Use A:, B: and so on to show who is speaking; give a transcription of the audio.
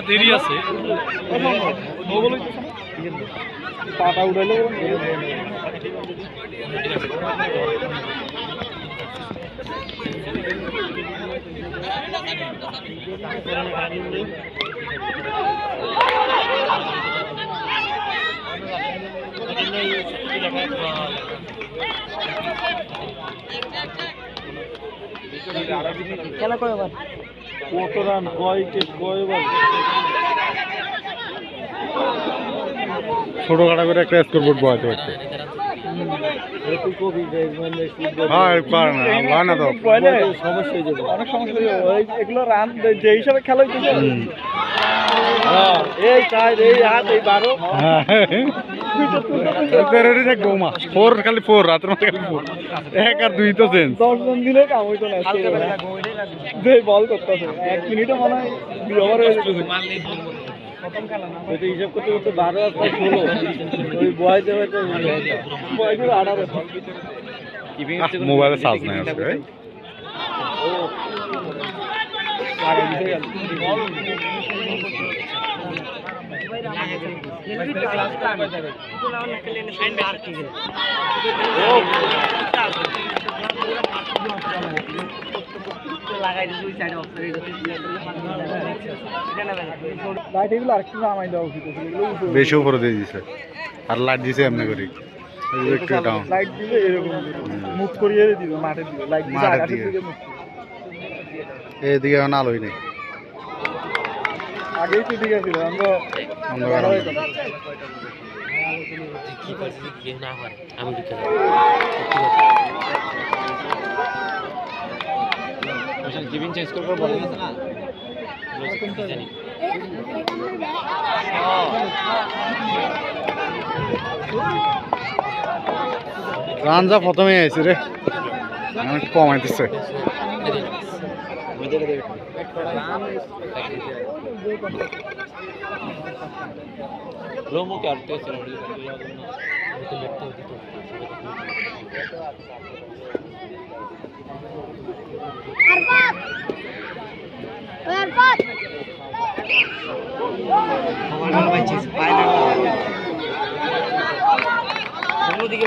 A: দেরি আছে
B: পাটা উঠাইলে
C: খেলা কয়বার
B: কত রান কয়বার
D: ছোটখাটো করে একটা স্কোরবোর্ড বসাতে পারছে
B: সমস্যা হয়ে যাবে অনেক সমস্যা হয়ে যাবে এগুলো রান যে হিসাবে খেলা হইতেছে এই চার এই হাত এই 12
D: গোমা 4 খালি 4 রাতের মধ্যে খালি 4 1 আর 2 তো চেঞ্জ
B: 10 জন দিলে কাম হইতো না যে বল করতেছে 1 মিনিটে মনে হয় 2 ওভার হয়ে যাবে প্রথম খেলা না তো হিসাব করতে করতে 12 আর 16 ওই বয়সে হয়তো বয়সে 18
D: মোবাইলে চার্জ নাই আজকে
B: ও আর এদিকে গেল
D: বেশি উপরে দিয়ে দিছে আর লাইট দিছে এমনি করে একটু ডাউন
B: লাইট দিলে এরকম মুভ করিয়ে দিবে মাঠে দিবে লাইট দিলে আকাশের দিকে মুভ
D: এইদিকে এখন আলোই নেই
B: আগেই তো ঠিক আছে আমরা
D: অন্ধকার
A: কেবিন চেঞ্জ করে বলে না জানি
D: রানজা প্রথমে আইছে রে কমাইতেছে
A: लोगों के आते हैं ফিল্ডিং